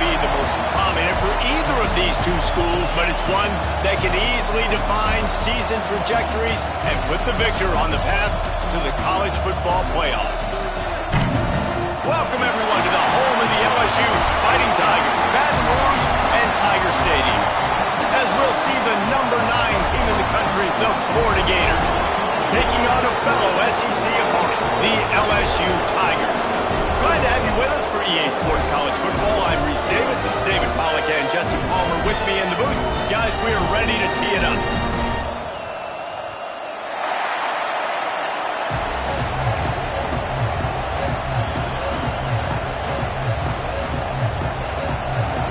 be the most prominent for either of these two schools, but it's one that can easily define season trajectories and put the victor on the path to the college football playoffs. Welcome, everyone, to the home of the LSU Fighting Tigers, Baton Rouge and Tiger Stadium, as we'll see the #9 team in the country, the Florida Gators, taking on a fellow SEC opponent, the LSU Tigers. Glad to have you with us for EA Sports College Football. I'm Reese Davis, David Pollack and Jesse Palmer with me in the booth. Guys, we are ready to tee it up.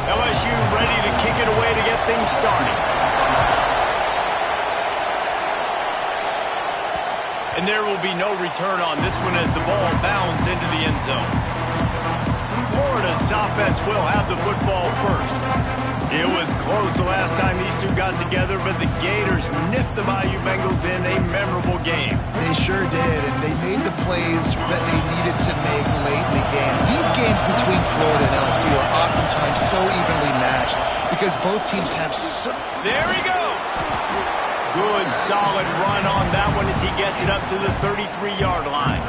LSU ready to kick it away to get things started. And there will be no return on this one as the ball bounds into the end zone. Florida's offense will have the football first. It was close the last time these two got together, but the Gators nipped the Bayou Bengals in a memorable game. They sure did, and they made the plays that they needed to make late in the game. These games between Florida and LSU are oftentimes so evenly matched because both teams have so... There he goes! Good, solid run on that one as he gets it up to the 33-yard line.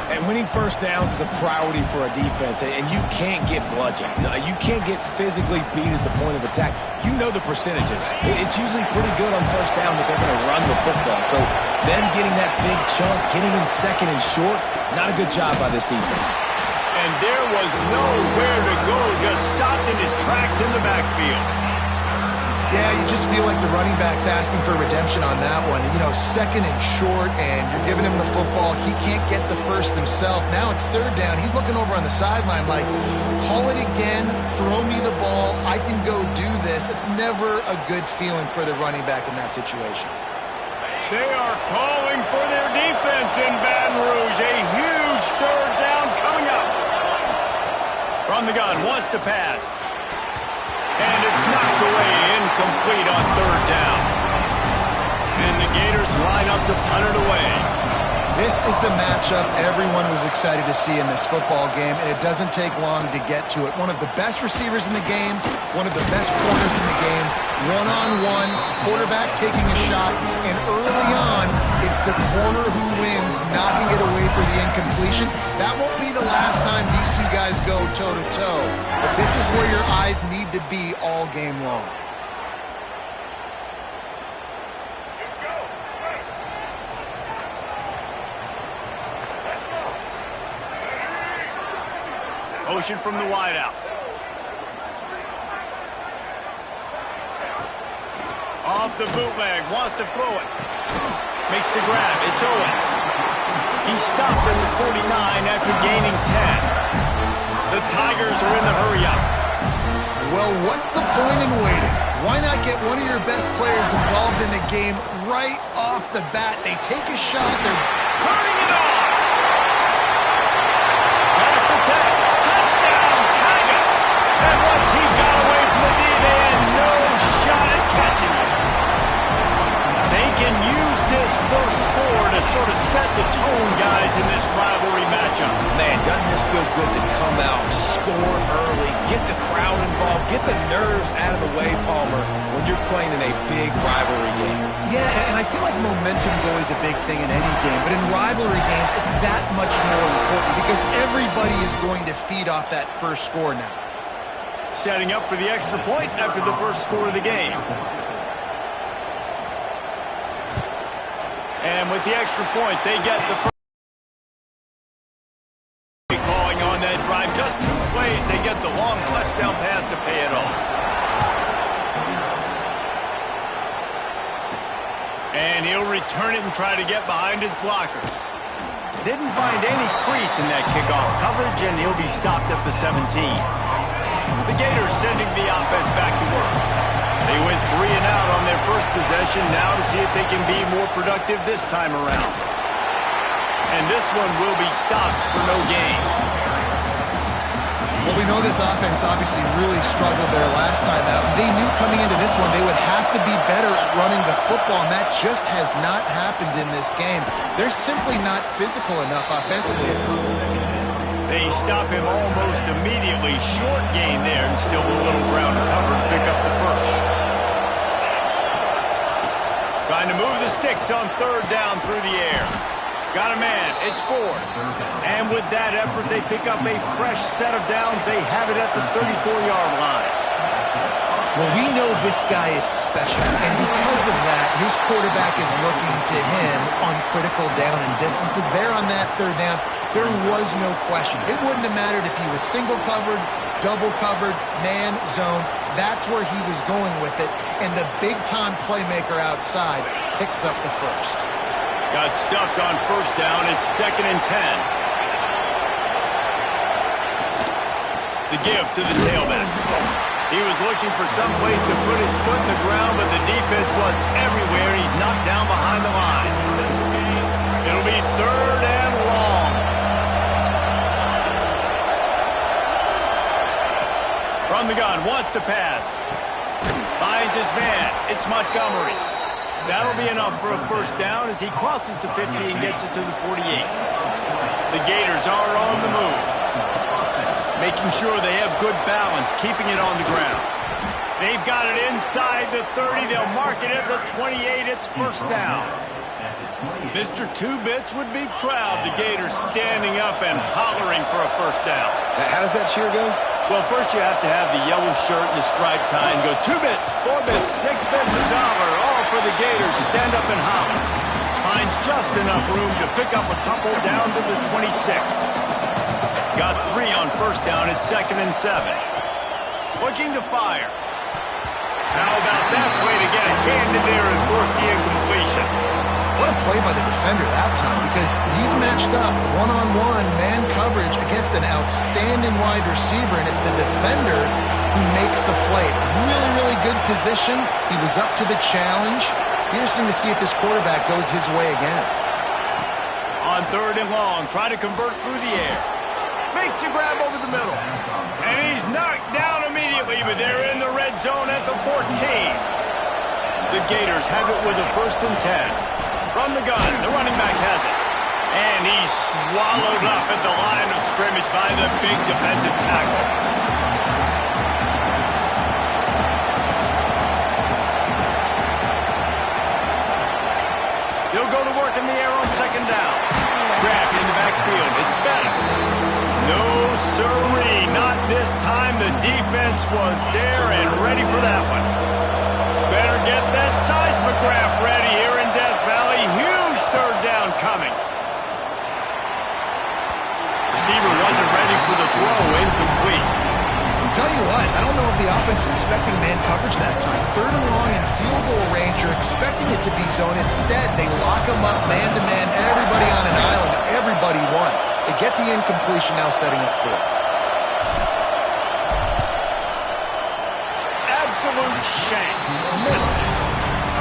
And winning first downs is a priority for a defense, and you can't get bludgeoned. You can't get physically beat at the point of attack. You know the percentages. It's usually pretty good on first down that they're going to run the football. So them getting that big chunk, getting in second and short, not a good job by this defense. And there was nowhere to go, just stopped in his tracks in the backfield. Yeah, you just feel like the running back's asking for redemption on that one. You know, second and short, and you're giving him the football. He can't get the first himself. Now it's third down. He's looking over on the sideline like, call it again, throw me the ball, I can go do this. It's never a good feeling for the running back in that situation. They are calling for their defense in Baton Rouge. A huge third down coming up. From the gun, wants to pass. And it's knocked away, incomplete on third down. And the Gators line up to punt it away. This is the matchup everyone was excited to see in this football game, and it doesn't take long to get to it. One of the best receivers in the game, one of the best corners in the game, one-on-one, quarterback taking a shot, and early on, it's the corner who wins, knocking it away for the incompletion. That won't be the last time these two guys go toe-to-toe, but this is where your eyes need to be all game long. Motion from the wideout. Off the bootleg, wants to throw it. Makes the grab, it's Owens. He stopped at the 49 after gaining 10. The Tigers are in the hurry-up. Well, what's the point in waiting? Why not get one of your best players involved in the game right off the bat? They take a shot, they're turning it on. Last attack. And once he got away from the knee, they had no shot at catching it. They can use this first score to sort of set the tone, guys, in this rivalry matchup. Man, doesn't this feel good to come out, score early, get the crowd involved, get the nerves out of the way, Palmer, when you're playing in a big rivalry game? Yeah, and I feel like momentum is always a big thing in any game, but in rivalry games, it's that much more important because everybody is going to feed off that first score now. Setting up for the extra point after the first score of the game. And with the extra point, they get the first. Calling on that drive. Just 2 plays, they get the long touchdown pass to pay it off. And he'll return it and try to get behind his blockers. Didn't find any crease in that kickoff coverage, and he'll be stopped at the 17. The Gators sending the offense back to work. They went 3 and out on their first possession, now to see if they can be more productive this time around. And this one will be stopped for no gain. Well, we know this offense obviously really struggled there last time out. They knew coming into this one they would have to be better at running the football, and that just has not happened in this game. They're simply not physical enough offensively at this point. They stop him almost immediately. Short gain there, and still a little ground to cover to pick up the first. Trying to move the sticks on third down through the air. Got a man. It's Ford. And with that effort, they pick up a fresh set of downs. They have it at the 34-yard line. Well, we know this guy is special, and because of that, his quarterback is looking to him on critical down and distances. There on that third down, there was no question. It wouldn't have mattered if he was single covered, double covered, man, zone. That's where he was going with it, and the big-time playmaker outside picks up the first. Got stuffed on first down. It's 2nd and 10. The give to the tailback. He was looking for some place to put his foot in the ground, but the defense was everywhere. He's knocked down behind the line. It'll be 3rd and long. From the gun, wants to pass. Finds his man. It's Montgomery. That'll be enough for a first down as he crosses the 50 and gets it to the 48. The Gators are on the move, making sure they have good balance, keeping it on the ground. They've got it inside the 30. They'll mark it at the 28. It's first down. Mr. Two-Bits would be proud. The Gators standing up and hollering for a first down. How does that cheer go? Well, first you have to have the yellow shirt and the striped tie and go 2 bits, 4 bits, 6 bits, $1. All for the Gators. Stand up and holler. Finds just enough room to pick up a couple down to the 26. Got 3 on first down. It's 2nd and 7. Looking to fire. How about that play to get a hand in there and force the incompletion? What a play by the defender that time, because he's matched up one-on-one man coverage against an outstanding wide receiver, and it's the defender who makes the play. Really, really good position. He was up to the challenge. Be interesting to see if this quarterback goes his way again. On 3rd and long, try to convert through the air. Makes the grab over the middle. And he's knocked down immediately, but they're in the red zone at the 14. The Gators have it with a 1st and 10. From the gun, the running back has it. And he's swallowed up at the line of scrimmage by the big defensive tackle. He'll go to work in the air on 2nd down. Grabbed in the backfield. It's Bettis. No, sirree, not this time. The defense was there and ready for that one. Better get that seismograph ready here in Death Valley. Huge 3rd down coming. Receiver wasn't ready for the throw. Incomplete. I'll tell you what, I don't know if the offense was expecting man coverage that time. 3rd and long in field goal range. You're expecting it to be zone. Instead, they lock him up man-to-man. Everybody on an island. Everybody won. They get the incompletion, now setting up 4th. Absolute shank. Missed it.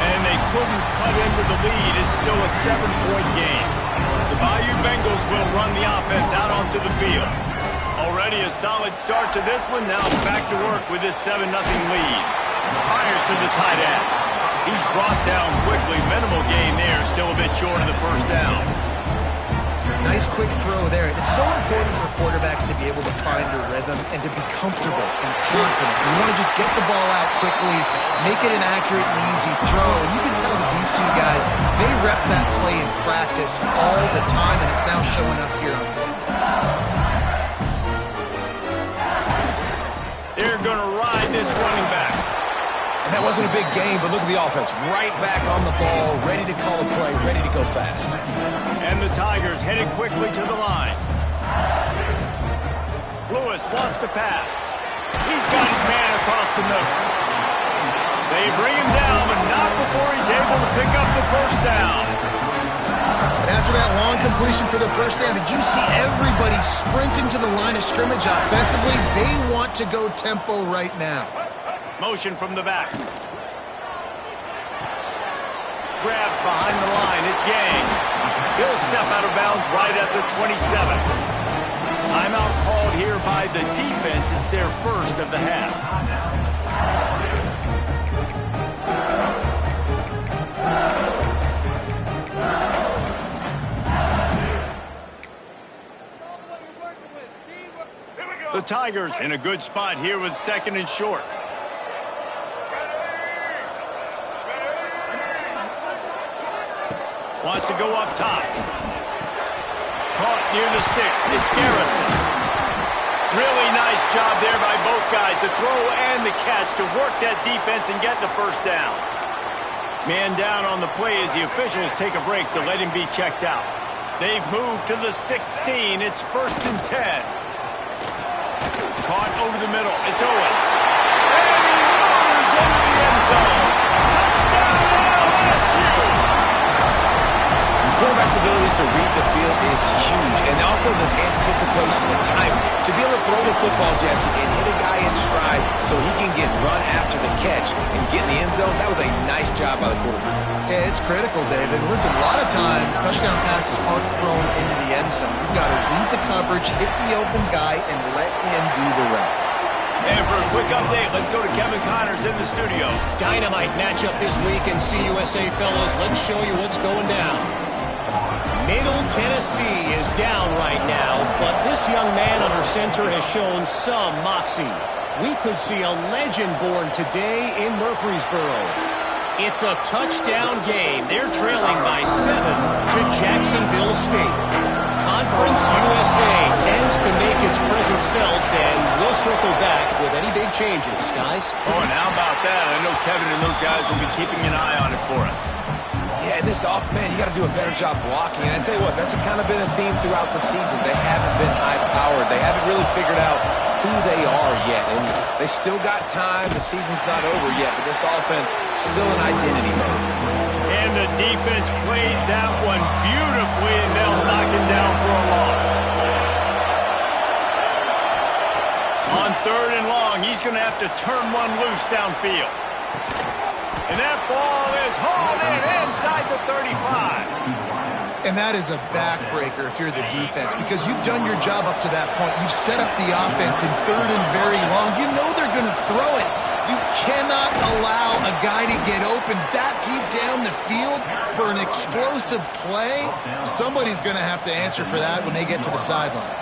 And they couldn't cut into the lead. It's still a 7-point game. The Bayou Bengals will run the offense out onto the field. Already a solid start to this one. Now back to work with this 7-0 lead. Fires to the tight end. He's brought down quickly. Minimal gain there. Still a bit short of the first down. Nice quick throw there. It's so important for quarterbacks to be able to find a rhythm and to be comfortable and confident. You want to just get the ball out quickly, make it an accurate and easy throw. And you can tell that these two guys, they rep that play in practice all the time, and it's now showing up here on film. They're going to ride this running back. And that wasn't a big game, but look at the offense. Right back on the ball, ready to call a play, ready to go fast. And the Tigers headed quickly to the line. Lewis wants to pass. He's got his man across the middle. They bring him down, but not before he's able to pick up the first down. And after that long completion for the first down, did you see everybody sprinting to the line of scrimmage offensively? They want to go tempo right now. Motion from the back. Grabbed behind the line. It's Yang. He'll step out of bounds right at the 27. Timeout called here by the defense. It's their first of the half. Tigers in a good spot here with 2nd and short. Wants to go up top. Caught near the sticks. It's Garrison. Really nice job there by both guys to throw and the catch to work that defense and get the first down. Man down on the play as the officials take a break to let him be checked out. They've moved to the 16. It's 1st and 10. Caught over the middle. It's Owens. And he rollers into the end zone. Touchdown LSU! Quarterback's abilities to read the field is huge, and also the anticipation, the time to be able to throw the football, Jesse, and hit a guy in stride so he can get run after the catch and get in the end zone. That was a nice job by the quarterback. Yeah, it's critical, David. Listen, a lot of times touchdown passes aren't thrown into the end zone. You've got to read the coverage, hit the open guy, and let him do the rest. And for a quick update, let's go to Kevin Connors in the studio. Dynamite matchup this week in CUSA, fellas. Let's show you what's going down. Middle Tennessee is down right now, but this young man under center has shown some moxie. We could see a legend born today in Murfreesboro. It's a touchdown game. They're trailing by 7 to Jacksonville State. Conference USA tends to make its presence felt, and we'll circle back with any big changes, guys. Oh, and how about that? I know Kevin and those guys will be keeping an eye on it for us. Yeah, and this man, you got to do a better job blocking. And I tell you what, that's kind of been a theme throughout the season. They haven't been high-powered. They haven't really figured out who they are yet. And they still got time. The season's not over yet, but this offense still in identity mode. And the defense played that one beautifully, and they'll knock him down for a loss. On 3rd and long, he's going to have to turn one loose downfield. And that ball is hauled in inside the 35. And that is a backbreaker if you're the defense, because you've done your job up to that point. You've set up the offense in 3rd and very long. You know they're going to throw it. You cannot allow a guy to get open that deep down the field for an explosive play. Somebody's going to have to answer for that when they get to the sidelines.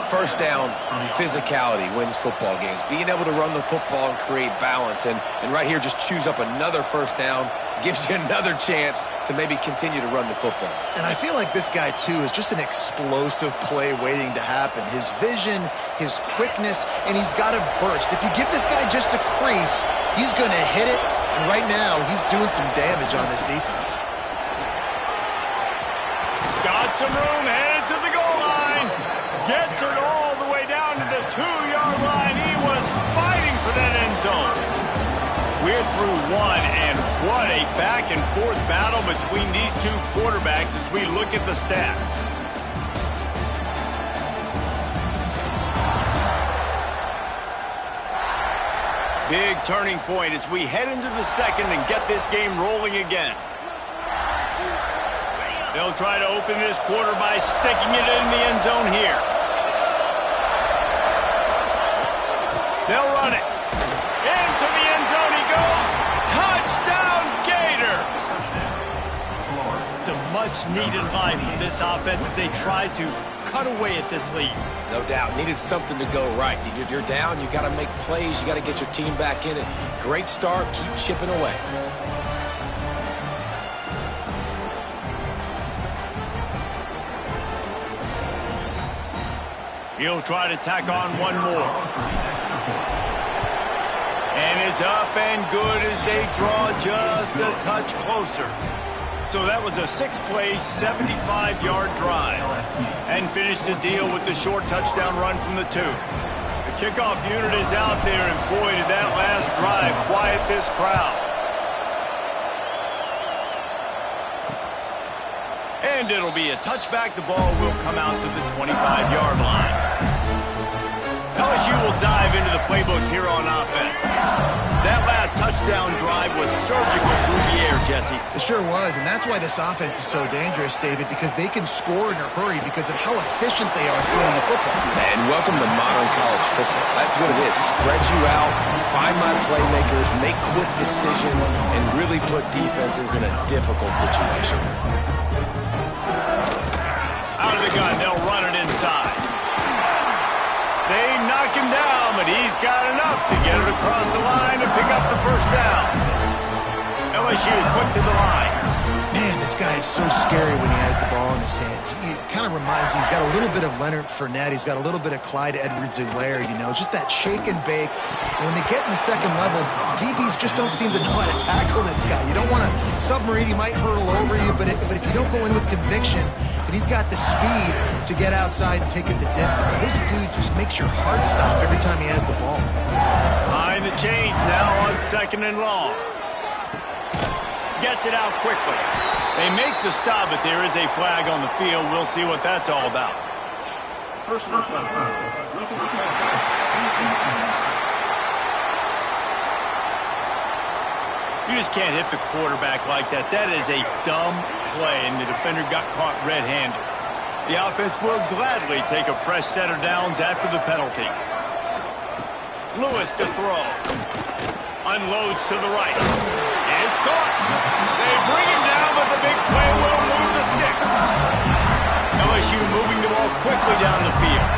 First down, physicality wins football games. Being able to run the football and create balance. And right here, just choose up another first down, gives you another chance to maybe continue to run the football. And I feel like this guy, too, is just an explosive play waiting to happen. His vision, his quickness, and he's got a burst. If you give this guy just a crease, he's going to hit it. And right now, he's doing some damage on this defense. Got some room, headed to the goal line. Gets it all the way down to the 2-yard line. He was fighting for that end zone. We're through one, and what a back-and-forth battle between these two quarterbacks as we look at the stats. Big turning point as we head into the 2nd and get this game rolling again. They'll try to open this quarter by sticking it in the end zone here. They'll run it. Into the end zone he goes. Touchdown, Gators! It's a much-needed line from this offense as they try to cut away at this lead. No doubt. Needed something to go right. You're down. You got to make plays. You got to get your team back in it. Great start. Keep chipping away. He'll try to tack on one more. And it's up and good as they draw just a touch closer. So that was a 6-play, 75-yard drive. And finished the deal with the short touchdown run from the 2. The kickoff unit is out there, and boy, did that last drive quiet this crowd. And it'll be a touchback. The ball will come out to the 25-yard line. LSU will dive into the playbook here on offense. That last touchdown drive was surgical through the air, Jesse. It sure was, and that's why this offense is so dangerous, David, because they can score in a hurry because of how efficient they are throwing the football. And welcome to modern college football. That's what it is. Spread you out, find my playmakers, make quick decisions, and really put defenses in a difficult situation. Out of the gun, they'll run it inside. They knock he's got enough to get it across the line and pick up the first down. LSU quick to the line. Man, this guy is so scary when he has the ball in his hands. He kind of reminds me, he's got a little bit of Leonard Fournette. He's got a little bit of Clyde Edwards-Helaire, you know, just that shake and bake. And when they get in the second level, DBs just don't seem to know how to tackle this guy. You don't want to submarine, he might hurtle over you, but if you don't go in with conviction, and he's got the speed to get outside and take it the distance. This dude just makes your heart stop every time he has the ball. Behind the chains now on 2nd and long. Gets it out quickly. They make the stop, but there is a flag on the field. We'll see what that's all about. Personal flag. You just can't hit the quarterback like that. That is a dumb play, and the defender got caught red-handed. The offense will gladly take a fresh set of downs after the penalty. Lewis to throw. Unloads to the right. It's caught. They bring him down, but the big play will move the sticks. LSU moving the ball quickly down the field.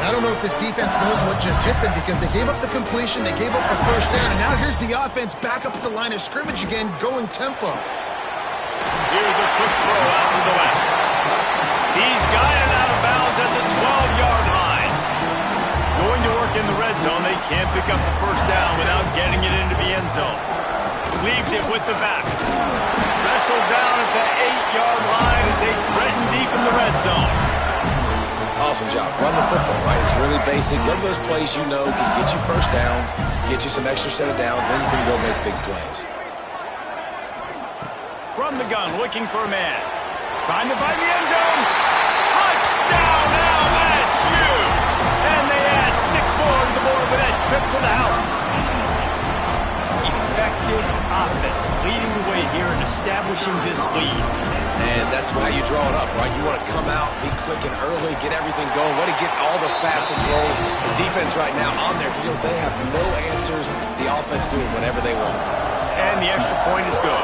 I don't know if this defense knows what just hit them because they gave up the completion, they gave up the first down, and now here's the offense back up at the line of scrimmage again, going tempo. Here's a quick throw out to the left. He's got it out of bounds at the 12-yard line. Going to work in the red zone, they can't pick up the first down without getting it into the end zone. Leaves it with the back. Wrestled down at the 8-yard line as they threaten deep in the red zone. Awesome job. Run the football, right? It's really basic. Go to those plays you know can get you first downs, get you some extra set of downs, then you can go make big plays. From the gun, looking for a man. Trying to find the end zone. Touchdown, LSU! And they add 6 more to the board with that trip to the house. Effective offense leading the way here and establishing this lead. And that's how you draw it up, right? You want to come out, be clicking early, get everything going, want to get all the facets rolling. The defense right now on their heels, they have no answers. The offense doing whatever they want. And the extra point is good.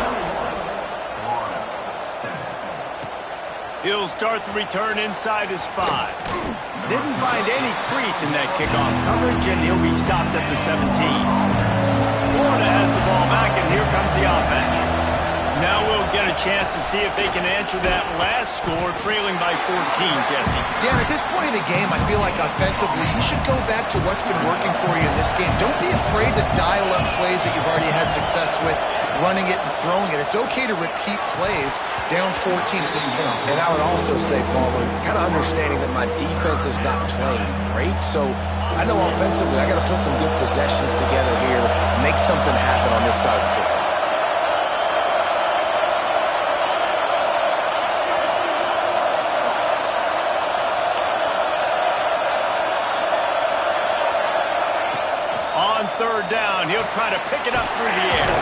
He'll start the return inside his 5. Didn't find any crease in that kickoff coverage, and he'll be stopped at the 17. Florida has the ball back, and here comes the offense. Now we'll get a chance to see if they can answer that last score, trailing by 14, Jesse. Yeah, and at this point in the game, I feel like offensively, you should go back to what's been working for you in this game. Don't be afraid to dial up plays that you've already had success with, running it and throwing it. It's okay to repeat plays down 14 at this point. And I would also say, Palmer, kind of understanding that my defense is not playing great, so I know offensively I got to put some good possessions together here, make something happen on this side of the football. On 3rd down, he'll try to pick it up through the air.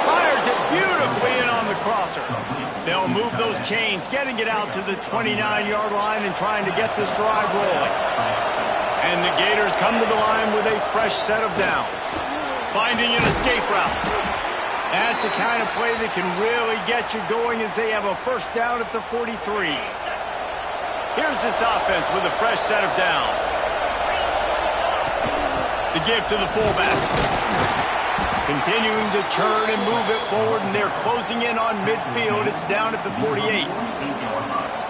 Fires it beautifully in on the crosser. They'll move those chains, getting it out to the 29-yard line and trying to get this drive rolling. And the Gators come to the line with a fresh set of downs. Finding an escape route. That's the kind of play that can really get you going as they have a first down at the 43. Here's this offense with a fresh set of downs. The give to the fullback. Continuing to turn and move it forward, and they're closing in on midfield. It's down at the 48.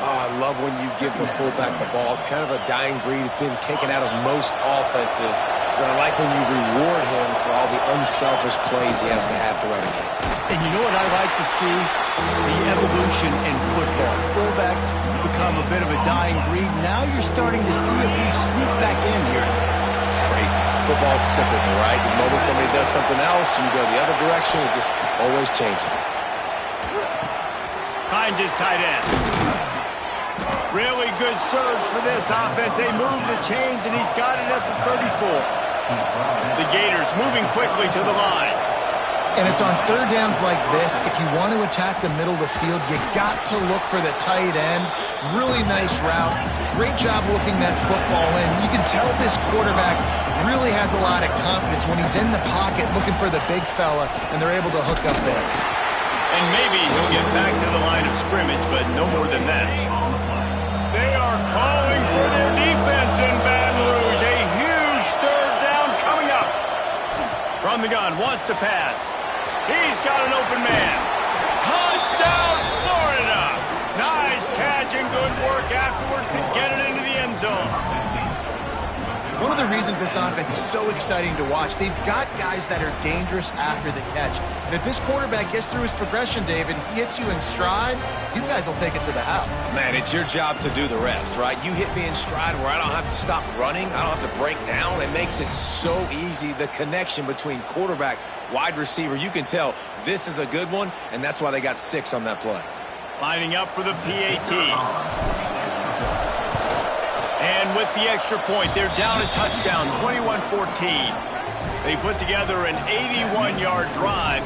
Oh, I love when you give the fullback the ball. It's kind of a dying breed. It's been taken out of most offenses. But I like when you reward him for all the unselfish plays he has to have throughout the game. And you know what I like to see? The evolution in football. Fullbacks become a bit of a dying breed. Now you're starting to see a few sneak back in here. It's crazy. Football's cyclical, right? The moment somebody does something else, you go the other direction. It just always changing. Finds his tight end. Really good surge for this offense. They move the chains, and he's got it at the 34. The Gators moving quickly to the line. And it's on 3rd downs like this, if you want to attack the middle of the field, you got to look for the tight end. Really nice route. Great job looking that football in. You can tell this quarterback really has a lot of confidence when he's in the pocket looking for the big fella, and they're able to hook up there. And maybe he'll get back to the line of scrimmage, but no more than that. They are calling for their defense in Baton Rouge. A huge 3rd down From the gun, wants to pass. He's got an open man. Touchdown, Florida! Nice catch and good work afterwards to get it into the end zone. One of the reasons this offense is so exciting to watch, they've got guys that are dangerous after the catch. And if this quarterback gets through his progression, David, he hits you in stride, these guys will take it to the house. Man, it's your job to do the rest, right? You hit me in stride where I don't have to stop running. I don't have to break down. It makes it so easy, the connection between quarterback, wide receiver. You can tell this is a good one, and that's why they got 6 on that play. Lining up for the PAT. And with the extra point, they're down a touchdown, 21-14. They put together an 81-yard drive.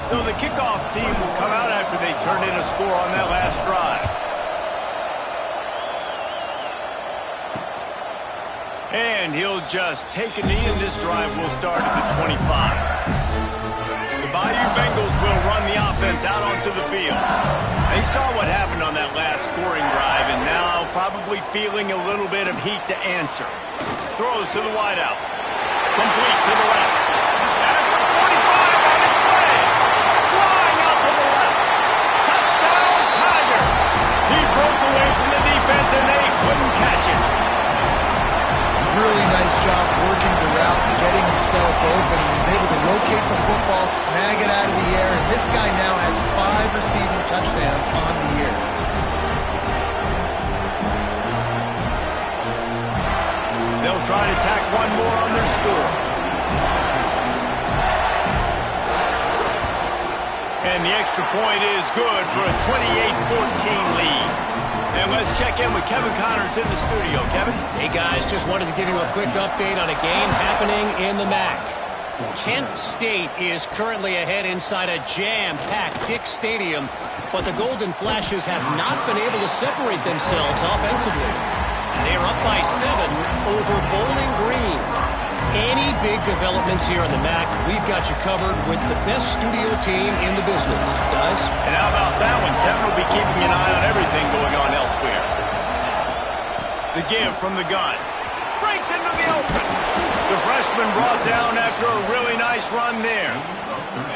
So the kickoff team will come out after they turn in a score on that last drive. And he'll just take a knee, and this drive will start at the 25. The Bayou Bengals will run the offense out onto the field. They saw what happened on that last scoring drive, and now probably feeling a little bit of heat to answer. Throws to the wideout. Complete to the left. At the 45 on its way. Flying out to the left. Touchdown, Tiger. He broke away from the defense, and they couldn't catch it. Really nice job working the route and getting himself open. He was able to locate the football, snag it out of the air, and this guy now has 5 receiving touchdowns on the year. They'll try to tack one more on their score. And the extra point is good for a 28-14 lead. And let's check in with Kevin Connors in the studio. Kevin? Hey, guys, just wanted to give you a quick update on a game happening in the MAC. Kent State is currently ahead inside a jam-packed Dick's Stadium, but the Golden Flashes have not been able to separate themselves offensively. They are up by 7 over Bowling Green. Any big developments here in the MAC, we've got you covered with the best studio team in the business. Guys? And how about that one? Kevin will be keeping an eye on everything going on elsewhere. The give from the gun. Breaks into the open. The freshman brought down after a really nice run there.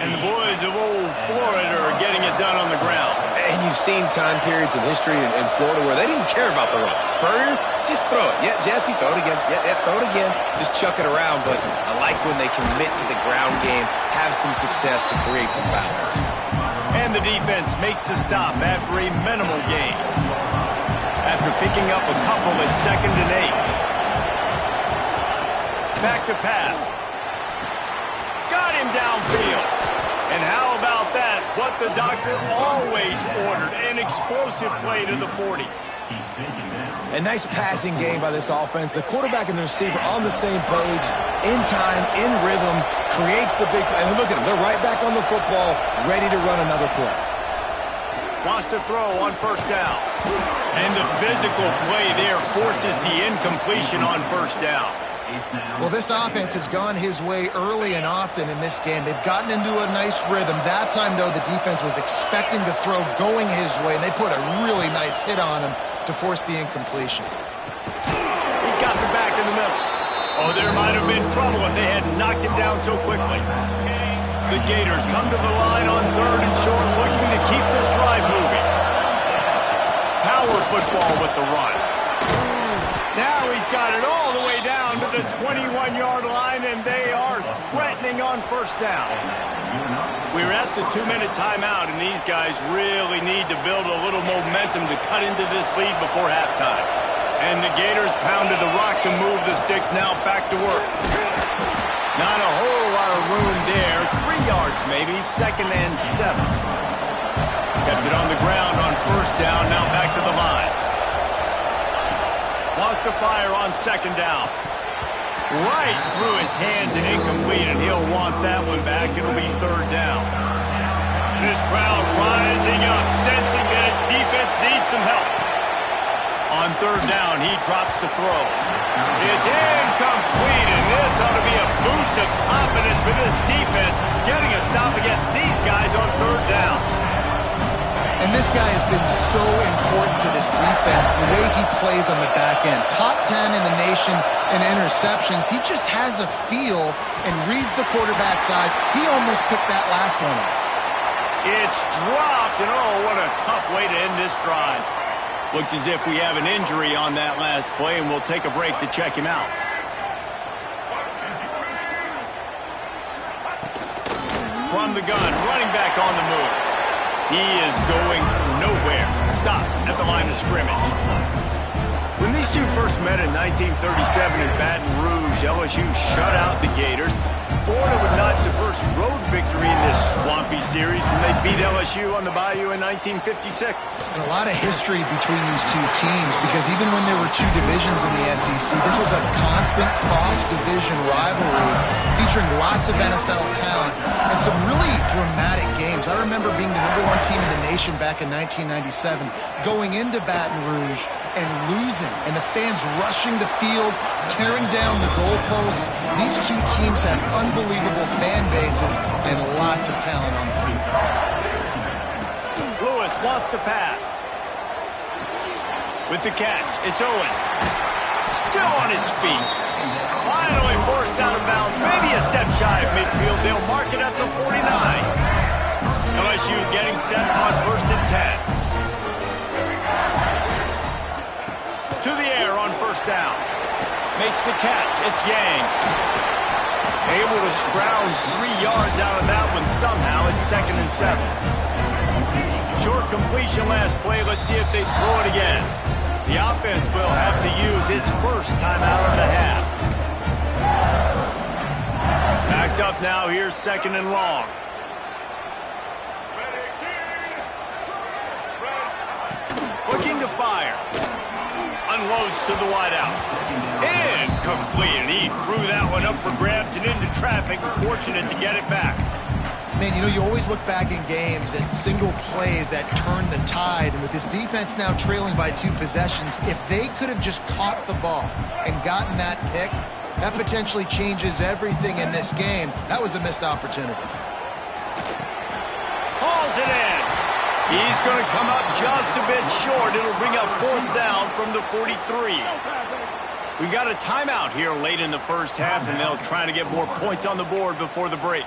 And the boys of old Florida are getting it done on the ground. And you've seen time periods in history in Florida where they didn't care about the run. Spurrier, just throw it. Yeah, Jesse, throw it again. Yeah, throw it again. Just chuck it around. But I like when they commit to the ground game, have some success to create some balance. And the defense makes the stop after a minimal gain. After picking up a couple at 2nd and 8. Back to pass. Got him downfield. And how about that? What the doctor always ordered, an explosive play to the 40. A nice passing game by this offense. The quarterback and the receiver on the same page, in time, in rhythm, creates the big play. And look at them. They're right back on the football, ready to run another play. Wants to throw on 1st down. And the physical play there forces the incompletion on 1st down. Well, this offense has gone his way early and often in this game. They've gotten into a nice rhythm. That time, though, the defense was expecting the throw going his way, and they put a really nice hit on him to force the incompletion. He's got the back in the middle. Oh, there might have been trouble if they had knocked him down so quickly. The Gators come to the line on 3rd and short, looking to keep this drive moving. Power football with the run. Now he's got it all the way down to the 21-yard line, and they are threatening on 1st down. We're at the 2-minute timeout, and these guys really need to build a little momentum to cut into this lead before halftime. And the Gators pounded the rock to move the sticks, now back to work. Not a whole lot of room there. 3 yards maybe, 2nd and 7. Kept it on the ground on 1st down, now back to the line. Wants to fire on 2nd down. Right through his hands and incomplete, and he'll want that one back. It'll be 3rd down. This crowd rising up, sensing that its defense needs some help. On 3rd down, he drops to throw. It's incomplete, and this ought to be a boost of confidence for this defense, getting a stop against these guys on 3rd down. And this guy has been so important to this defense, the way he plays on the back end. Top 10 in the nation in interceptions. He just has a feel and reads the quarterback's eyes. He almost picked that last one off. It's dropped, and oh, what a tough way to end this drive. Looks as if we have an injury on that last play, and we'll take a break to check him out. From the gun, running back on the move. He is going nowhere. Stop at the line of scrimmage. When these two first met in 1937 in Baton Rouge, LSU shut out the Gators. Florida would notch the first road victory in this swampy series when they beat LSU on the Bayou in 1956. And a lot of history between these two teams, because even when there were two divisions in the SEC, this was a constant cross-division rivalry featuring lots of NFL talent and some really dramatic games. I remember being the #1 team in the nation back in 1997, going into Baton Rouge and losing, and the fans rushing the field, tearing down the goalposts. These two teams have unbelievable fan bases and lots of talent on the field. Lewis wants to pass. With the catch, it's Owens. Still on his feet. Finally forced out of bounds. Maybe a step shy of midfield. They'll mark it at the 49. LSU getting set on 1st and 10. To the air on 1st down. Makes the catch. It's Yang. Able to scrounge 3 yards out of that one somehow. It's 2nd and 7. Short completion last play. Let's see if they throw it again. The offense will have to use its first timeout of the half. Backed up now. Here's 2nd and long. Looking to fire. Unloads to the wideout. Incomplete. And he threw that one up for grabs and into traffic. Fortunate to get it back. Man, you know, you always look back in games at single plays that turn the tide. And with this defense now trailing by 2 possessions, if they could have just caught the ball and gotten that pick, that potentially changes everything in this game. That was a missed opportunity. Hauls it in. He's going to come up just a bit short. It'll bring up 4th down from the 43. We got a timeout here late in the first half, and they'll try to get more points on the board before the break.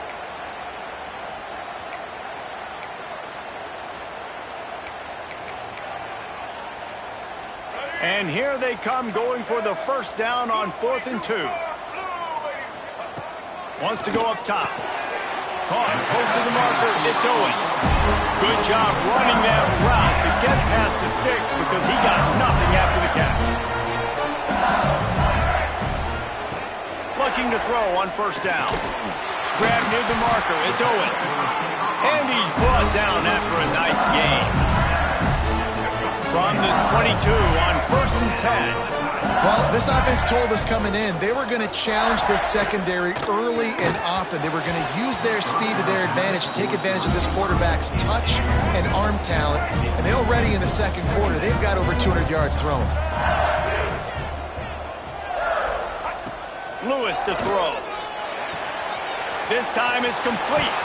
And here they come, going for the 1st down on 4th and 2. Wants to go up top. Caught, close to the marker, it's Owens. Good job running that route to get past the sticks because he got nothing after the catch. Looking to throw on 1st down. Grab near the marker, it's Owens. And he's brought down after a nice gain. From the 22 on 1st and 10. Well, this offense told us coming in they were going to challenge this secondary early and often. They were going to use their speed to their advantage and take advantage of this quarterback's touch and arm talent. And they already in the 2nd quarter, they've got over 200 yards thrown. Lewis to throw. This time it's complete.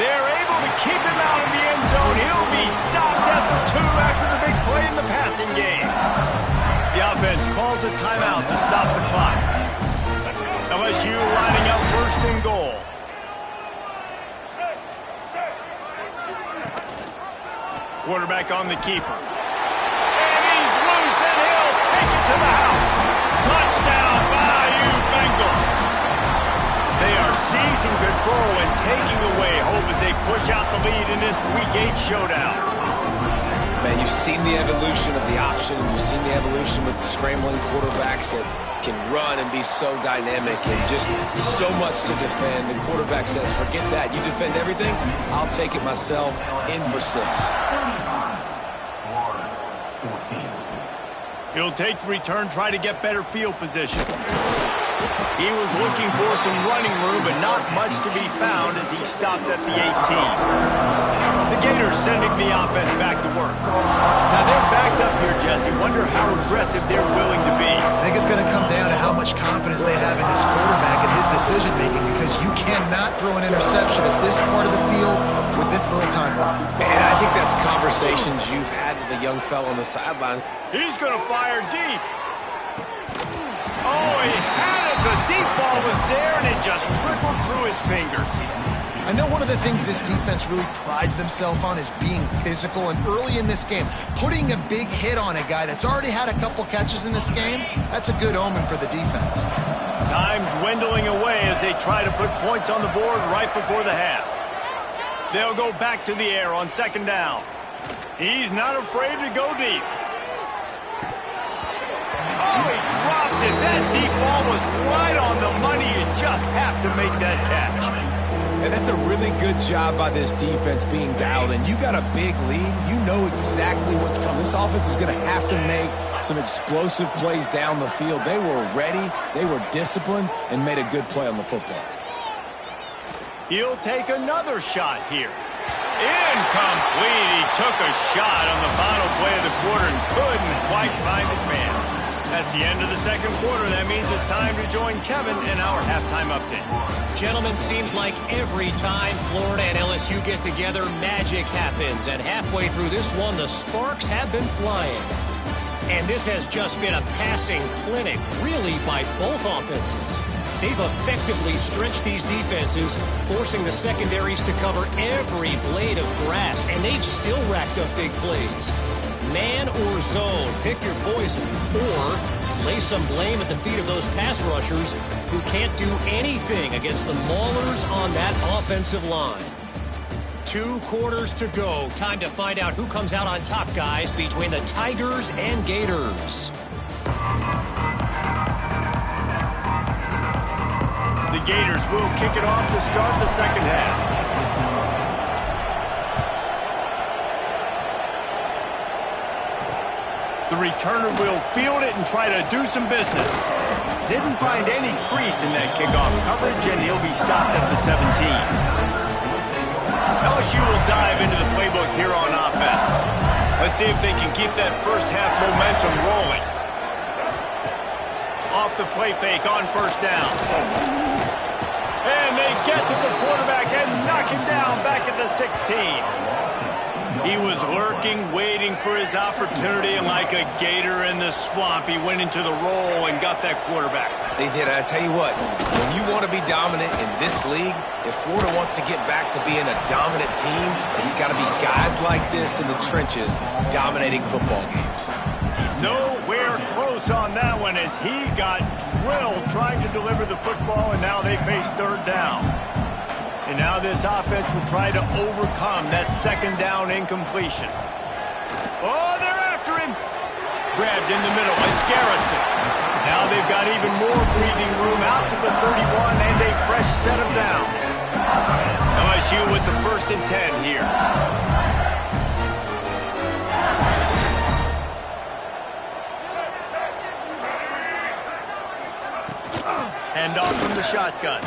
They're able to keep him out of the end zone. He'll be stopped at the 2 after the big play in the passing game. The offense calls a timeout to stop the clock. LSU lining up 1st and goal. Quarterback on the keeper. And he's loose, and he'll take it to the house. Touchdown, Bayou Bengals. They are seizing control and taking away hope as they push out the lead in this Week 8 showdown. Man, you've seen the evolution of the option. You've seen the evolution with scrambling quarterbacks that can run and be so dynamic and just so much to defend. The quarterback says, forget that. You defend everything, I'll take it myself. In for 6. He'll take the return, try to get better field position. He was looking for some running room, but not much to be found as he stopped at the 18. The Gators sending the offense back to work. Now they're backed up here, Jesse. Wonder how aggressive they're willing to be. I think it's going to come down to how much confidence they have in this quarterback and his decision-making, because you cannot throw an interception at this part of the field with this little time left. Man, I think that's conversations you've had with the young fellow on the sideline. He's going to fire deep. Oh, he had it. The deep ball was there, and it just trickled through his fingers. I know one of the things this defense really prides themselves on is being physical, and early in this game, putting a big hit on a guy that's already had a couple catches in this game, that's a good omen for the defense. Time dwindling away as they try to put points on the board right before the half. They'll go back to the air on second down. He's not afraid to go deep. Oh, he dropped it. That deep ball was right on the money. You just have to make that catch. And that's a really good job by this defense being dialed in. You got a big lead. You know exactly what's coming. This offense is going to have to make some explosive plays down the field. They were ready, they were disciplined, and made a good play on the football. He'll take another shot here. Incomplete. He took a shot on the final play of the quarter and couldn't quite find his man. That's the end of the second quarter. That means it's time to join Kevin in our halftime update. Gentlemen, seems like every time Florida and LSU get together, magic happens. And halfway through this one, the sparks have been flying. And this has just been a passing clinic, really, by both offenses. They've effectively stretched these defenses, forcing the secondaries to cover every blade of grass, and they've still racked up big plays. Man or zone, pick your poison, or lay some blame at the feet of those pass rushers who can't do anything against the maulers on that offensive line. 2 quarters to go. Time to find out who comes out on top, guys, between the Tigers and Gators. The Gators will kick it off to start the second half. The returner will field it and try to do some business. Didn't find any crease in that kickoff coverage, and he'll be stopped at the 17. LSU will dive into the playbook here on offense. Let's see if they can keep that first half momentum rolling. Off the play fake on first down. And they get to the quarterback and knock him down back at the 16. He was lurking, waiting for his opportunity, and like a gator in the swamp, he went into the roll and got that quarterback. They did. I tell you what, when you want to be dominant in this league, if Florida wants to get back to being a dominant team, it's got to be guys like this in the trenches dominating football games. Nowhere close on that one as he got drilled trying to deliver the football, and now they face third down. And now this offense will try to overcome that second down incompletion. Oh, they're after him. Grabbed in the middle. It's Garrison. Now they've got even more breathing room out to the 31 and a fresh set of downs. LSU with the 1st and 10 here. Hand off from the shotgun.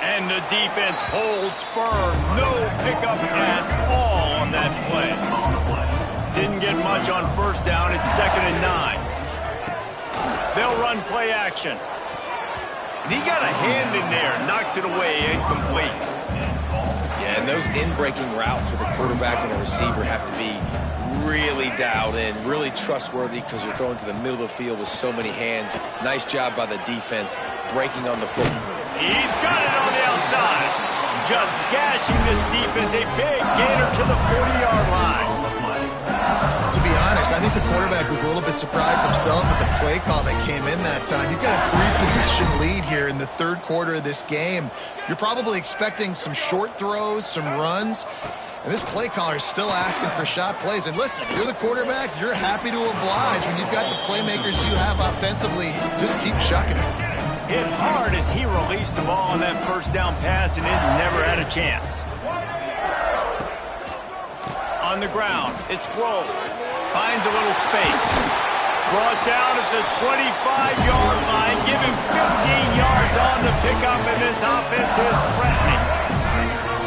And the defense holds firm. No pickup at all on that play. Didn't get much on first down. It's 2nd and 9. They'll run play action. And he got a hand in there. Knocks it away. Incomplete. Yeah, and those in-breaking routes with a quarterback and a receiver have to be really dialed in, really trustworthy, because you're throwing to the middle of the field with so many hands. Nice job by the defense breaking on the football. He's got it on the outside. Just gashing this defense. A big gainer to the 40-yard line. To be honest, I think the quarterback was a little bit surprised himself with the play call that came in that time. You've got a 3-possession lead here in the 3rd quarter of this game. You're probably expecting some short throws, some runs. And this play caller is still asking for shot plays. And listen, you're the quarterback. You're happy to oblige. When you've got the playmakers you have offensively, just keep chucking it. Hit hard as he released the ball on that first down pass, and it never had a chance. On the ground, it's Grove. Finds a little space. Brought down at the 25-yard line. Give him 15 yards on the pickup, and this offense is threatening.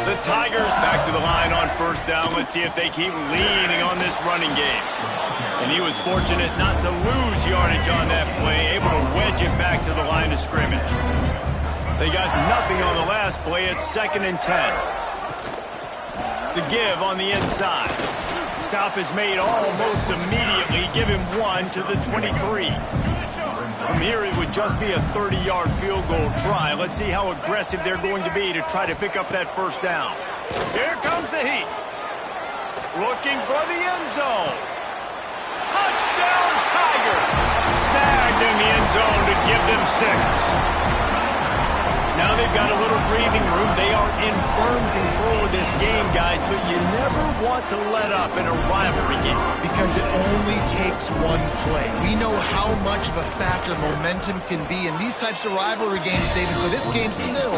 The Tigers back to the line on first down. Let's see if they keep leaning on this running game. And he was fortunate not to lose yardage on that play, able to wedge it back to the line of scrimmage. They got nothing on the last play. It's 2nd and 10. The give on the inside. Stop is made almost immediately. Give him 1 to the 23. From here, it would just be a 30-yard field goal try. Let's see how aggressive they're going to be to try to pick up that first down. Here comes the heat. Looking for the end zone. Touchdown, Tiger! Snagged in the end zone to give them 6. Now they've got a little breathing room. They are in firm control of this game, guys, but you never want to let up in a rivalry game. Because it only takes one play. We know how much of a factor momentum can be in these types of rivalry games, David, so this game's still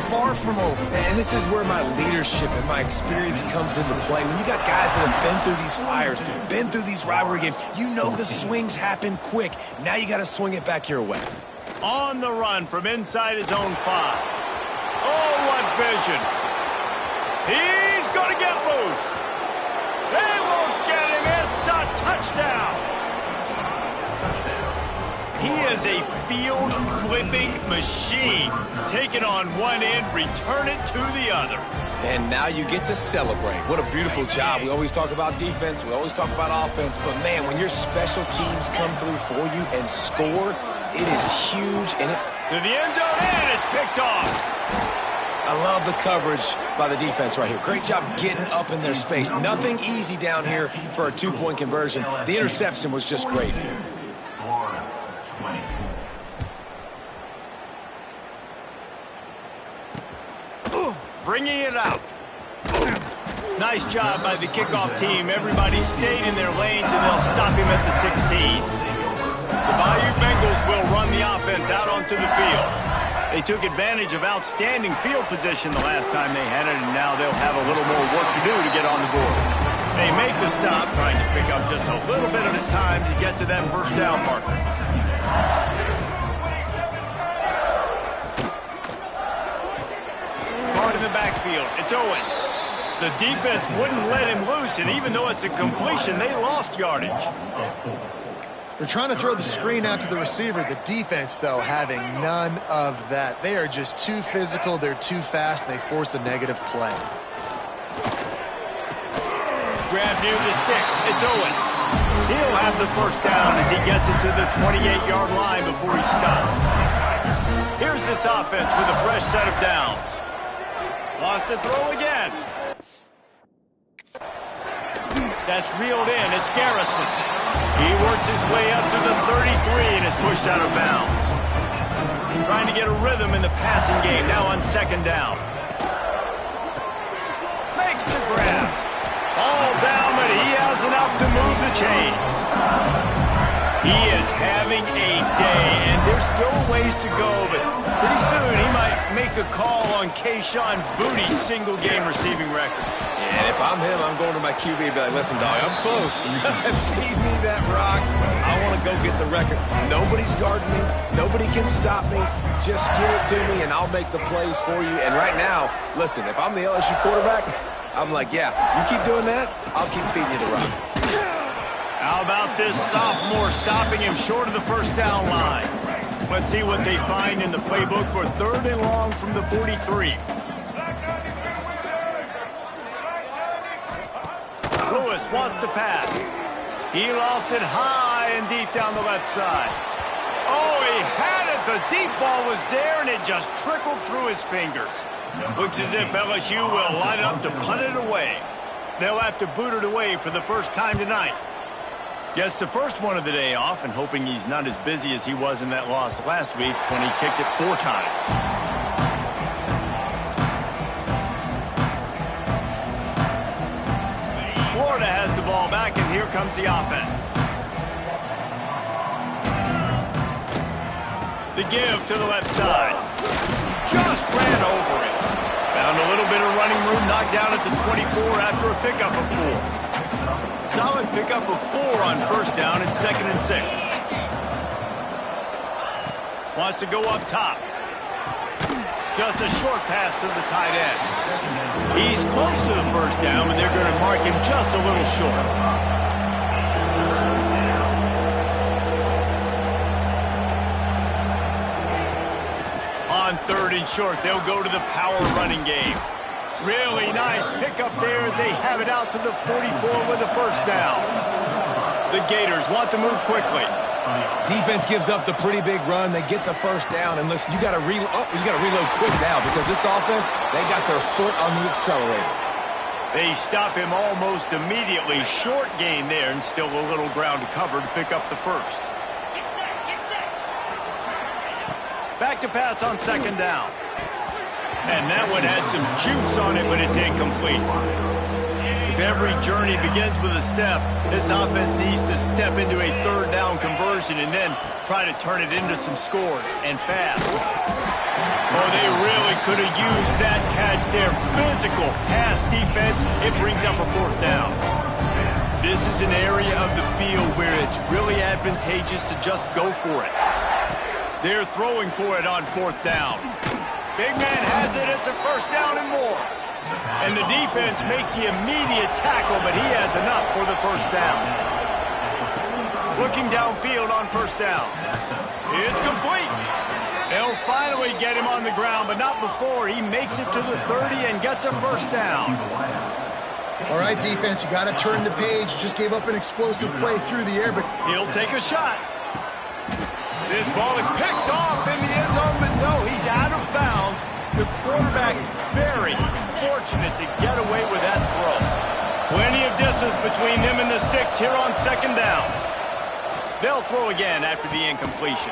far from over. And this is where my leadership and my experience comes into play. When you got guys that have been through these fires, been through these rivalry games, you know the swings happen quick. Now you got to swing it back your way. On the run from inside his own 5. Oh, what vision. He's going to get loose. They won't get him. It's a touchdown. He is a field-flipping machine. Take it on one end, return it to the other. And now you get to celebrate. What a beautiful job. We always talk about defense. We always talk about offense. But, man, when your special teams come through for you and score, it is huge. And it to the end zone, and it's picked off. I love the coverage by the defense right here. Great job getting up in their space. Nothing easy down here for a 2-point conversion. The interception was just great. Bringing it out. Nice job by the kickoff team. Everybody stayed in their lanes, and they'll stop him at the 16. The Bayou Bengals will run the offense out onto the field. They took advantage of outstanding field position the last time they had it, and now they'll have a little more work to do to get on the board. They make the stop, trying to pick up just a little bit at a time to get to that first down marker. In the backfield, it's Owens. The defense wouldn't let him loose, and even though it's a completion, they lost yardage. They're trying to throw the screen out to the receiver. The defense, though, having none of that. They are just too physical, they're too fast, and they force a negative play. Grab near the sticks, it's Owens. He'll have the first down as he gets it to the 28-yard line before he's stopped. Here's this offense with a fresh set of downs. Lost a throw again. That's reeled in. It's Garrison. He works his way up to the 33 and is pushed out of bounds. Trying to get a rhythm in the passing game now on 2nd down. Makes the grab. All down, but he has enough to move the chains. He is having a day, and there's still ways to go, but pretty soon he might make a call on Kayshon Boutte's single-game receiving record. And if I'm him, I'm going to my QB and be like, listen, dog, I'm close. Feed me that rock. I want to go get the record. Nobody's guarding me. Nobody can stop me. Just give it to me, and I'll make the plays for you. And right now, listen, if I'm the LSU quarterback, I'm like, yeah, you keep doing that, I'll keep feeding you the rock. How about this sophomore stopping him short of the first down line? Let's see what they find in the playbook for 3rd and long from the 43. Lewis wants to pass. He lost it high and deep down the left side. Oh, he had it. The deep ball was there, and it just trickled through his fingers. Looks as if LSU will line up to punt it away. They'll have to boot it away for the first time tonight. Gets the first one of the day off, and hoping he's not as busy as he was in that loss last week when he kicked it 4 times. Florida has the ball back, and here comes the offense. The give to the left side. Just ran over it. Found a little bit of running room, knocked down at the 24 after a pickup of 4. Solid pickup of 4 on first down and 2nd and 6. Wants to go up top. Just a short pass to the tight end. He's close to the first down, but they're going to mark him just a little short. On 3rd and short, they'll go to the power running game. Really nice pickup there as they have it out to the 44 with the first down. The Gators want to move quickly. Defense gives up the pretty big run. They get the first down, and listen, you got to reload quick now because this offense, they got their foot on the accelerator. They stop him almost immediately. Short gain there, and still a little ground to cover to pick up the first. Back to pass on 2nd down. And that one had some juice on it, but it's incomplete. If every journey begins with a step, this offense needs to step into a 3rd down conversion and then try to turn it into some scores, and fast. Oh, they really could have used that catch there. Physical pass defense. It brings up a 4th down. This is an area of the field where it's really advantageous to just go for it. They're throwing for it on 4th down. Big man has it. It's a first down and more. And the defense makes the immediate tackle, but he has enough for the first down. Looking downfield on first down. It's complete. They'll finally get him on the ground, but not before he makes it to the 30 and gets a first down. All right, defense, you got to turn the page. Just gave up an explosive play through the air, but he'll take a shot. This ball is picked off in the end zone, but no, he's out of bounds. The quarterback very fortunate to get away with that throw. Plenty of distance between him and the sticks here on 2nd down. They'll throw again after the incompletion.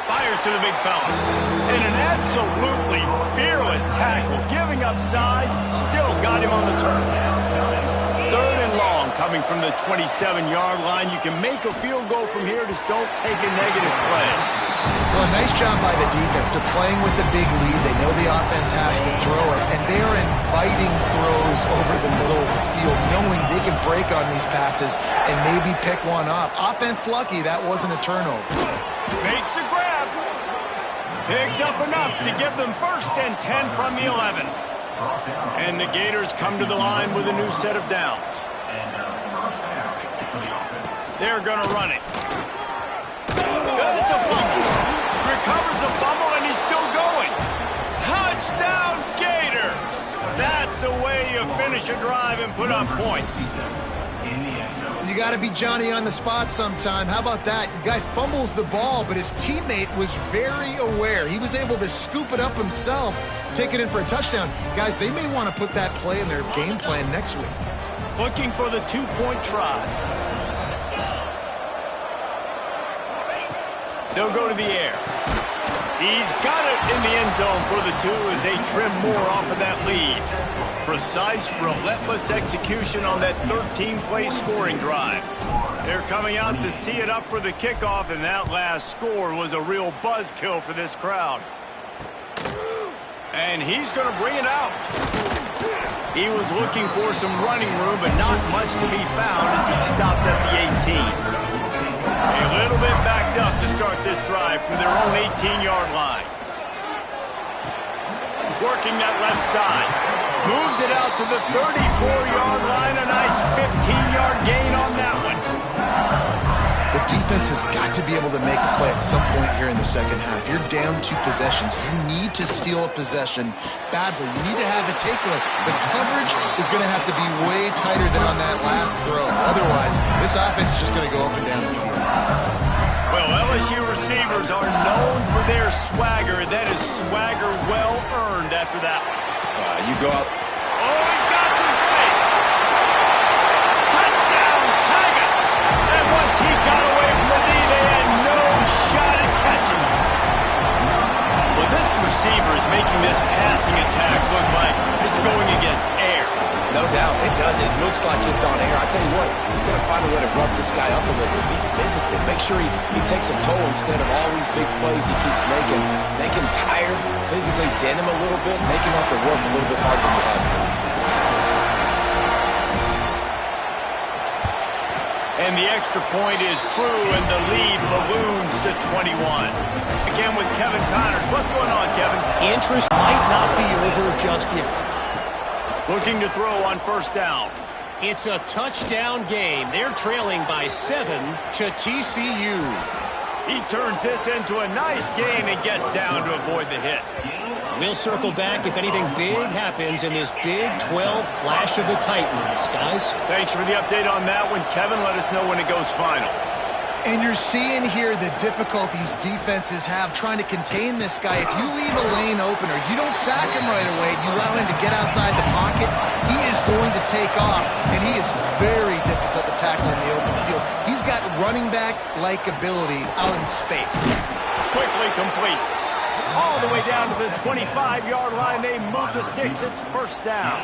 Fires to the big fella. And an absolutely fearless tackle. Giving up size, still got him on the turf. 3rd and long coming from the 27-yard line. You can make a field goal from here, just don't take a negative play. Well, nice job by the defense. They're playing with a big lead. They know the offense has to throw it, and they are inviting throws over the middle of the field, knowing they can break on these passes and maybe pick one off. Offense lucky that wasn't a turnover. Makes the grab. Picks up enough to give them 1st and 10 from the 11. And the Gators come to the line with a new set of downs. They're going to run it. It's a fumble. Recovers the fumble, and he's still going. Touchdown, Gators! That's the way you finish a drive and put up points. You got to be Johnny on the spot sometime. How about that? The guy fumbles the ball, but his teammate was very aware. He was able to scoop it up himself, take it in for a touchdown. Guys, they may want to put that play in their game plan next week. Looking for the 2-point try. They'll go to the air. He's got it in the end zone for the 2 as they trim more off of that lead. Precise, relentless execution on that 13-play scoring drive. They're coming out to tee it up for the kickoff, and that last score was a real buzzkill for this crowd. And he's going to bring it out. He was looking for some running room, but not much to be found as he stopped at the 18. A little bit backed up to start this drive from their own 18-yard line. Working that left side. Moves it out to the 34-yard line. A nice 15-yard gain on that one. The defense has got to be able to make a play at some point here in the second half. You're down 2 possessions. You need to steal a possession badly. You need to have a takeaway. The coverage is going to have to be way tighter than on that last throw. Otherwise, this offense is just going to go up and down the field. Well, LSU receivers are known for their swagger. That is swagger well earned after that one. You go out. Oh, he's got some space. Touchdown, Tigers. And once he got away from the knee, they had no shot at catching him. Well, this receiver is making this passing attack look like it's going against air. No doubt, it does. It looks like it's on air. I tell you what, you've got to find a way to rough this guy up a little bit. Be physical. Make sure he takes a toll instead of all these big plays he keeps making. Make him tired, physically dent him a little bit, make him have to work a little bit harder than you have been. And the extra point is true, and the lead balloons to 21. Again with Kevin Connors. What's going on, Kevin? Interest might not be over just yet. Looking to throw on first down. It's a touchdown game. They're trailing by 7 to TCU. He turns this into a nice gain and gets down to avoid the hit. We'll circle back if anything big happens in this Big 12 Clash of the Titans, guys. Thanks for the update on that one, Kevin. Let us know when it goes final. And you're seeing here the difficulties defenses have trying to contain this guy. If you leave a lane open or you don't sack him right away, you allow him to get outside the pocket, he is going to take off, and he is very difficult to tackle in the open field. He's got running back-like ability out in space. Quickly complete. All the way down to the 25-yard line. They move the sticks. It's first down.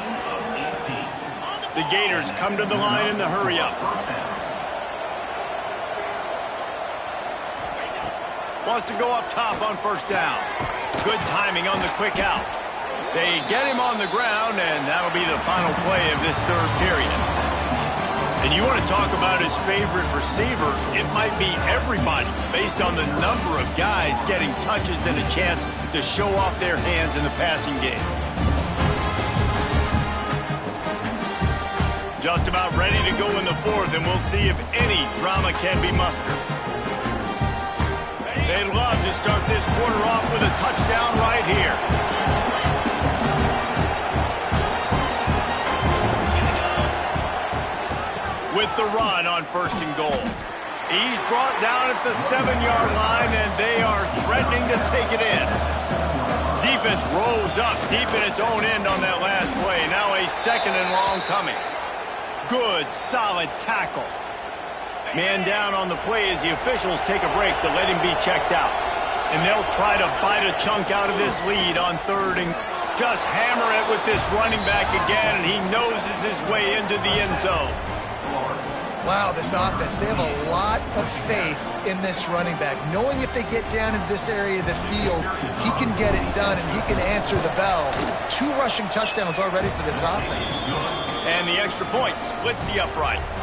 The Gators come to the line in the hurry-up. Wants to go up top on first down. Good timing on the quick out. They get him on the ground, and that'll be the final play of this third period. And you want to talk about his favorite receiver, it might be everybody based on the number of guys getting touches and a chance to show off their hands in the passing game. Just about ready to go in the fourth, and we'll see if any drama can be mustered. They'd love to start this quarter off with a touchdown right here. With the run on first and goal. He's brought down at the 7-yard line, and they are threatening to take it in. Defense rolls up deep in its own end on that last play. Now a second and long coming. Good, solid tackle. Man down on the play as the officials take a break to let him be checked out. And they'll try to bite a chunk out of this lead on third and just hammer it with this running back again, and he noses his way into the end zone. Wow, this offense, they have a lot of faith in this running back. Knowing if they get down into this area of the field, he can get it done and he can answer the bell. 2 rushing touchdowns already for this offense. And the extra point splits the uprights.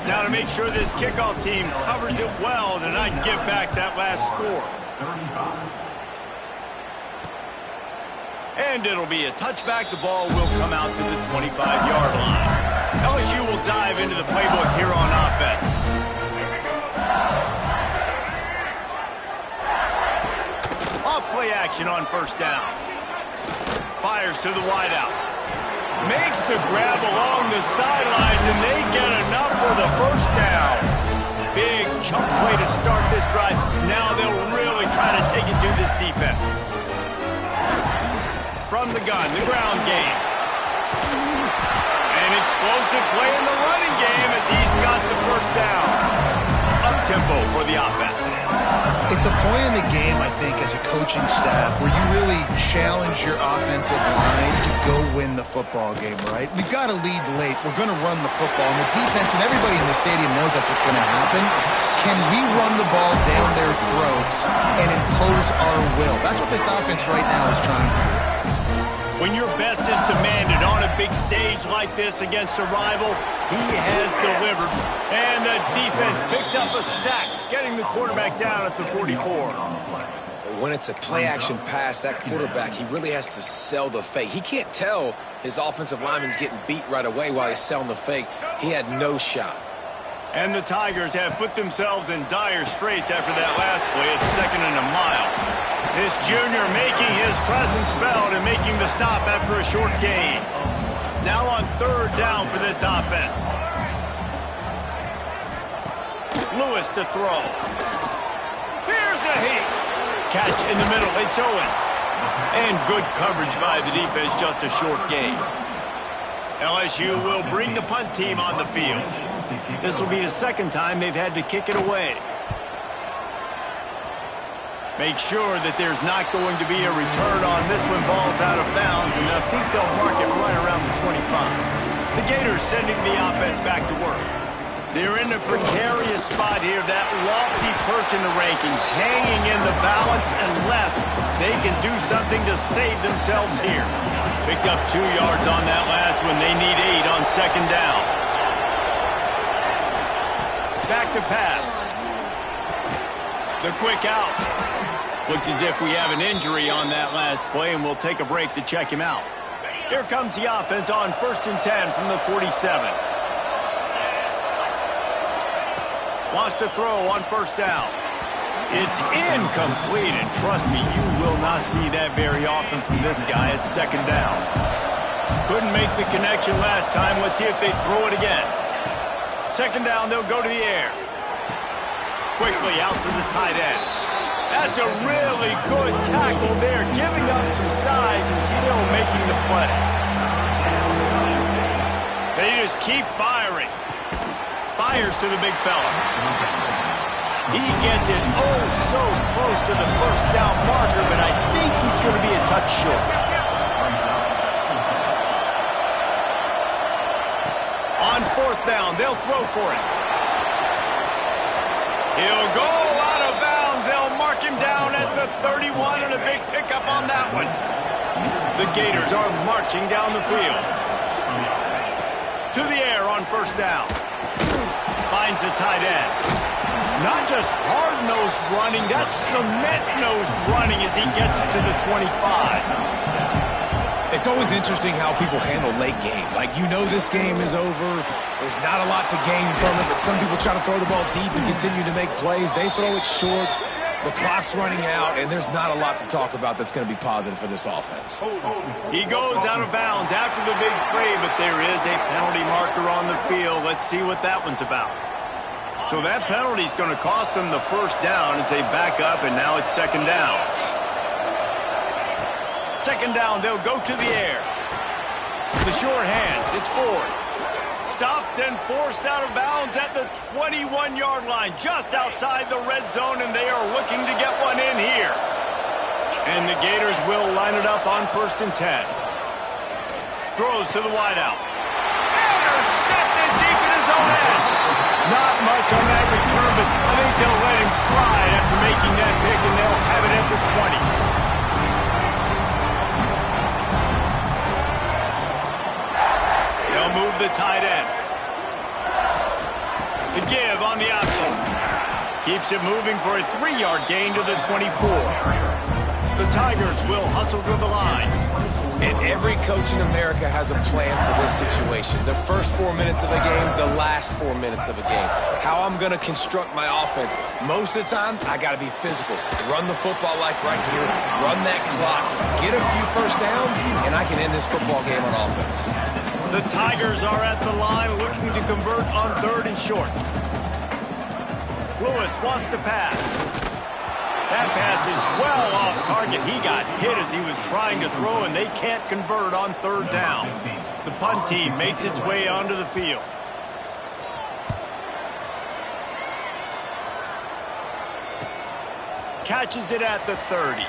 Now to make sure this kickoff team covers it well to not give back that last score. And it'll be a touchback. The ball will come out to the 25-yard line. LSU will dive into the playbook here on offense. Off play action on first down. Fires to the wideout. Makes the grab along the sidelines, and they get enough for the first down. Big chunk play to start this drive. Now they'll really try to take it to this defense. From the gun, the ground game. An explosive play in the running game as he's got the first down. Up-tempo for the offense. It's a point in the game, I think, as a coaching staff where you really challenge your offensive line to go win the football game, right? We've got to lead late. We're going to run the football. And the defense and everybody in the stadium knows that's what's going to happen. Can we run the ball down their throats and impose our will? That's what this offense right now is trying to do. When your best is demanded on a big stage like this against a rival, he has delivered. And the defense picks up a sack, getting the quarterback down at the 44. When it's a play-action pass, that quarterback, he really has to sell the fake. He can't tell his offensive lineman's getting beat right away while he's selling the fake. He had no shot. And the Tigers have put themselves in dire straits after that last play. It's second and a mile. This junior making his presence felt and making the stop after a short gain. Now on third down for this offense. Lewis to throw. Here's a hit. Catch in the middle. It's Owens. And good coverage by the defense, just a short gain. LSU will bring the punt team on the field. This will be the second time they've had to kick it away. Make sure that there's not going to be a return on this one. Ball's out of bounds, and I think they'll mark it right around the 25. The Gators sending the offense back to work. They're in a precarious spot here, that lofty perch in the rankings, hanging in the balance unless they can do something to save themselves here. Picked up 2 yards on that last one. They need 8 on second down. Back to pass. The quick out. Looks as if we have an injury on that last play, and we'll take a break to check him out. Here comes the offense on 1st and 10 from the 47. Wants to throw on 1st down. It's incomplete, and trust me, you will not see that very often from this guy at 2nd down. Couldn't make the connection last time. Let's see if they throw it again. 2nd down, they'll go to the air. Quickly out to the tight end. That's a really good tackle there, giving up some size and still making the play. They just keep firing. Fires to the big fella. He gets it oh so close to the 1st down marker, but I think he's going to be a touch short. On 4th down, they'll throw for it. He'll go out of bounds. They'll mark him down at the 31, and a big pickup on that one. The Gators are marching down the field. To the air on 1st down. Finds the tight end. Not just hard-nosed running, that's cement-nosed running as he gets it to the 25. It's always interesting how people handle late game. Like, you know this game is over. There's not a lot to gain from it, but some people try to throw the ball deep and continue to make plays. They throw it short. The clock's running out, and there's not a lot to talk about that's going to be positive for this offense. He goes out of bounds after the big play, but there is a penalty marker on the field. Let's see what that one's about. So that penalty is going to cost them the 1st down as they back up, and now it's 2nd down. 2nd down, they'll go to the air. The short hands, it's Ford. Stopped and forced out of bounds at the 21-yard line, just outside the red zone, and they are looking to get one in here. And the Gators will line it up on 1st and 10. Throws to the wideout. Intercepted deep in his own end. Not much on that return, but I think they'll let him slide after making that pick, and they'll have it at the 20. They'll move the tight end. The give on the option. Keeps it moving for a 3-yard gain to the 24. The Tigers will hustle to the line. And every coach in America has a plan for this situation. The first 4 minutes of a game, the last 4 minutes of a game. How I'm going to construct my offense. Most of the time, I got to be physical. Run the football like right here. Run that clock. Get a few 1st downs, and I can end this football game on offense. The Tigers are at the line looking to convert on 3rd and short. Lewis wants to pass. That pass is well off target. He got hit as he was trying to throw, and they can't convert on 3rd down. The punt team makes its way onto the field. Catches it at the 30.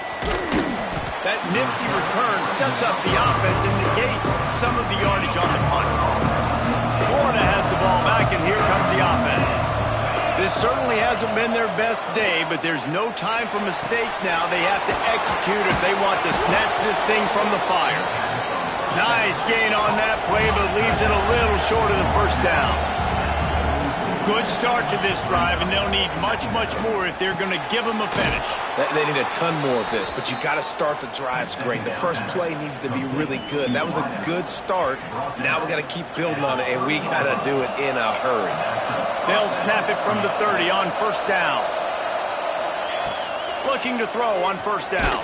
That nifty return sets up the offense and negates some of the yardage on the punt. Florida has the ball back, and here comes the offense. This certainly hasn't been their best day, but there's no time for mistakes now. They have to execute if they want to snatch this thing from the fire. Nice gain on that play, but leaves it a little short of the 1st down. Good start to this drive, and they'll need much, much more if they're going to give them a finish. They need a ton more of this, but you got to start the drives great. The first play needs to be really good. That was a good start. Now we got to keep building on it, and we got to do it in a hurry. They'll snap it from the 30 on 1st down. Looking to throw on 1st down.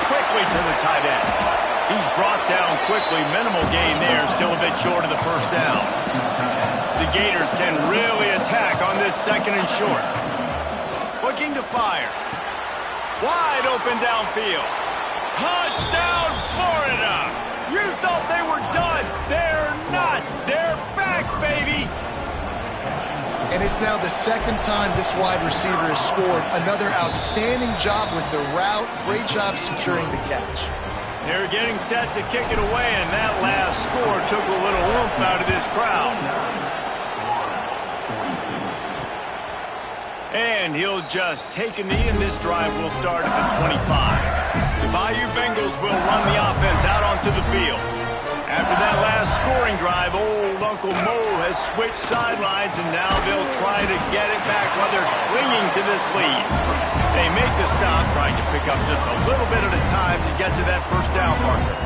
Quickly to the tight end. He's brought down quickly. Minimal gain there, still a bit short of the 1st down. The Gators can really attack on this 2nd and short. Looking to fire. Wide open downfield. Touchdown, Florida! You thought they were done. They're not. They're back, baby! And it's now the 2nd time this wide receiver has scored. Another outstanding job with the route. Great job securing the catch. They're getting set to kick it away, and that last score took a little oomph out of this crowd. And he'll just take a knee, and this drive will start at the 25. The Bayou Bengals will run the offense out onto the field. After that last scoring drive, old Uncle Mo has switched sidelines, and now they'll try to get it back while they're clinging to this lead. They make the stop, trying to pick up just a little bit at a time to get to that first down marker.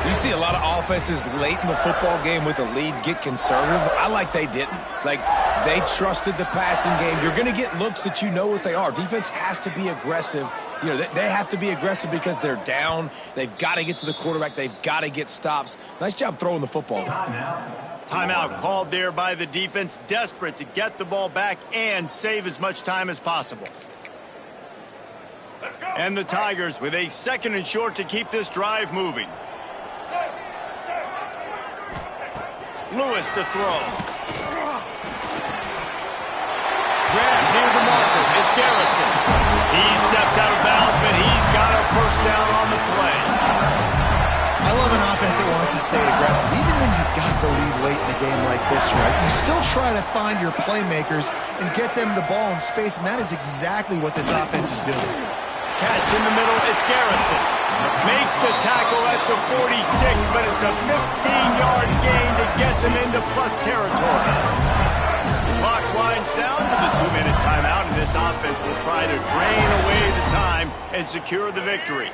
You see a lot of offenses late in the football game with a lead get conservative. I like they didn't. Like, they trusted the passing game. You're going to get looks that you know what they are. Defense has to be aggressive. You know, they have to be aggressive because they're down. They've got to get to the quarterback. They've got to get stops. Nice job throwing the football. Timeout called there by the defense, desperate to get the ball back and save as much time as possible. And the Tigers with a 2nd and short to keep this drive moving. Lewis to throw. Grab near the marker. It's Garrison. He steps out of bounds, but he's got a first down on the play. I love an offense that wants to stay aggressive. Even when you've got the lead late in a game like this, right, you still try to find your playmakers and get them the ball in space, and that is exactly what this offense is doing. Catch in the middle, it's Garrison. Makes the tackle at the 46, but it's a 15-yard gain to get them into plus territory. Clock winds down to the 2-minute timeout, and this offense will try to drain away the time and secure the victory.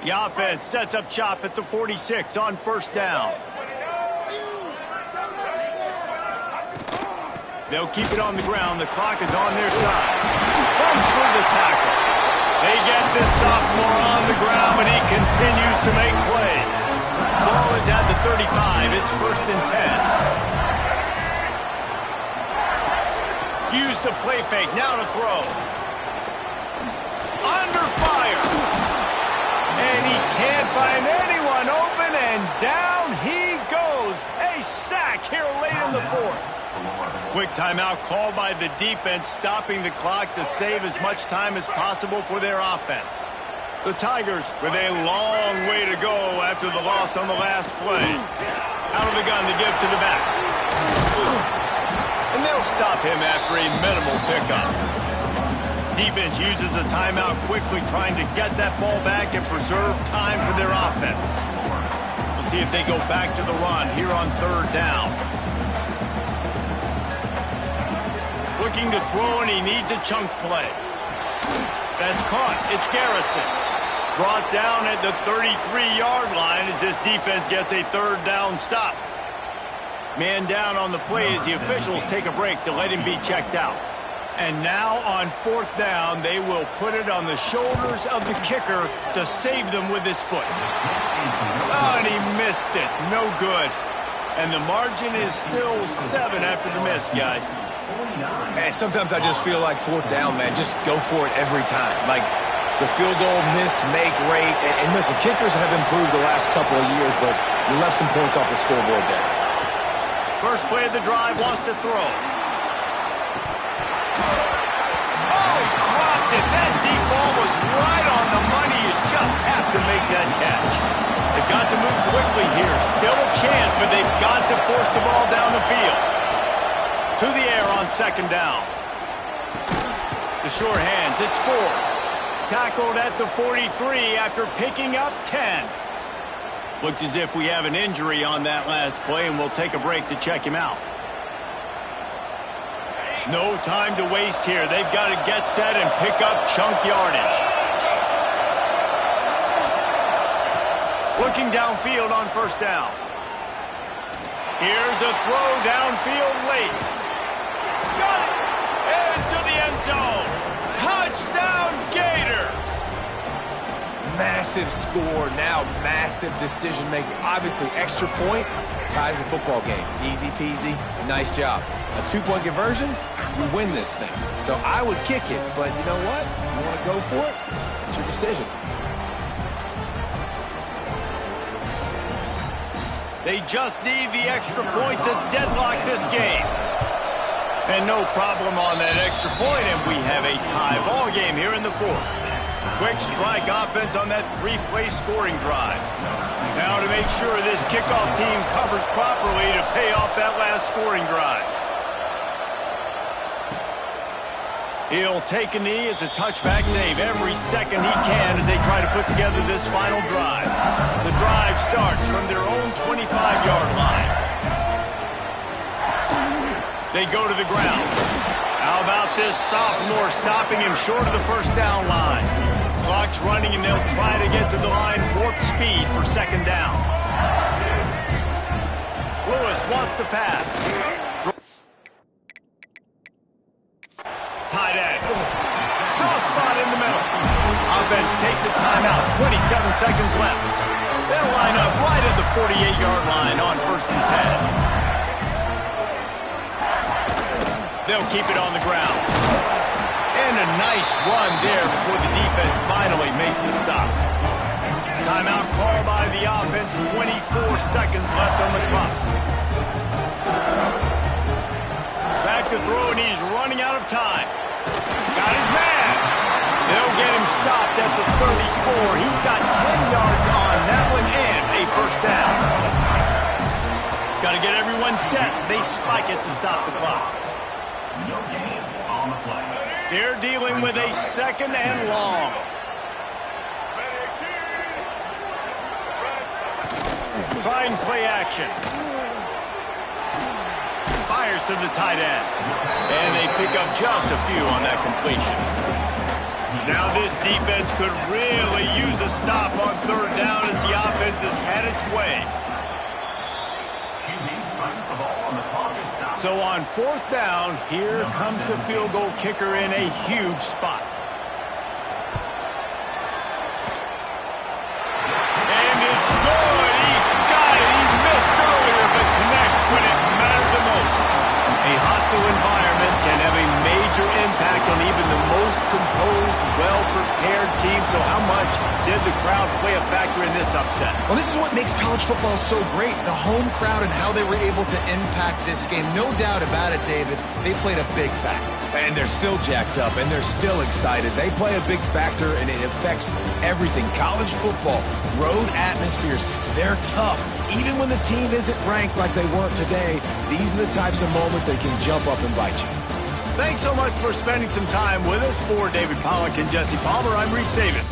The offense sets up shop at the 46 on first down. They'll keep it on the ground. The clock is on their side. Bumps for the tackle. They get this sophomore on the ground, but he continues to make plays. Ball is at the 35. It's 1st and 10. Use the play fake. Now to throw. Under fire. And he can't find anyone open, and down he goes. A sack here late in the 4th. Quick timeout called by the defense, stopping the clock to save as much time as possible for their offense. The Tigers with a long way to go after the loss on the last play. Out of the gun to give to the back. And they'll stop him after a minimal pickup. Defense uses a timeout quickly, trying to get that ball back and preserve time for their offense. We'll see if they go back to the run here on 3rd down. Looking to throw, and he needs a chunk play. That's caught. It's Garrison. Brought down at the 33-yard line as this defense gets a 3rd down stop. Man down on the play as the officials take a break to let him be checked out. And now on 4th down, they will put it on the shoulders of the kicker to save them with his foot. Oh, and he missed it. No good. And the margin is still 7 after the miss, guys. And sometimes I just feel like 4th down, man, just go for it every time. Like the field goal miss-make rate. And listen, kickers have improved the last couple of years, but you left some points off the scoreboard there. First play of the drive, wants to throw. Oh, he dropped it. That deep ball was right on the money. You just have to make that catch. They've got to move quickly here. Still a chance, but they've got to force the ball down the field. To the air on 2nd down. The short hands, it's 4. Tackled at the 43 after picking up 10. Looks as if we have an injury on that last play, and we'll take a break to check him out. No time to waste here. They've got to get set and pick up chunk yardage. Looking downfield on 1st down. Here's a throw downfield late. Got it! Into the end zone. Touchdown, Gators! Massive score, now massive decision-making. Obviously, extra point ties the football game. Easy peasy, nice job. A 2-point conversion, you win this thing. So I would kick it, but you know what? If you want to go for it, it's your decision. They just need the extra point to deadlock this game. And no problem on that extra point, and we have a tie ball game here in the 4th. Quick strike offense on that 3-play scoring drive. Now to make sure this kickoff team covers properly to pay off that last scoring drive. He'll take a knee. It's a touchback save every second he can as they try to put together this final drive. The drive starts from their own 25-yard line. They go to the ground. How about this sophomore stopping him short of the first down line? Clock's running, and they'll try to get to the line warp speed for second down. Lewis wants to pass. Tight end. Soft spot in the middle. Offense takes a timeout. 27 seconds left. They'll line up right at the 48-yard line on 1st and 10. They'll keep it on the ground. And a nice run there before the defense finally makes the stop. Timeout called by the offense. 24 seconds left on the clock. Back to throw, and he's running out of time. Got his man. They'll get him stopped at the 34. He's got 10 yards on that one and a first down. Got to get everyone set. They spike it to stop the clock. No gain on the play. They're dealing with a second and long. Trying play action. Fires to the tight end. And they pick up just a few on that completion. Now this defense could really use a stop on 3rd down as the offense has had its way. QB strikes the ball on the clock is stopped. So on 4th down, here comes the field goal kicker in a huge spot. And it's good. He got it. He missed earlier, but connects when it mattered the most. A hostile environment can have a major impact on even the most composed, well-prepared team. So how much did the crowd play a factor in this upset? Well, this is what makes college football so great, the home crowd and how they were able to impact this game. No doubt about it, David. They played a big factor. And they're still jacked up, and they're still excited. They play a big factor, and it affects everything. College football, road atmospheres, they're tough. Even when the team isn't ranked like they weren't today, these are the types of moments that can jump up and bite you. Thanks so much for spending some time with us. For David Pollock and Jesse Palmer, I'm Reese David.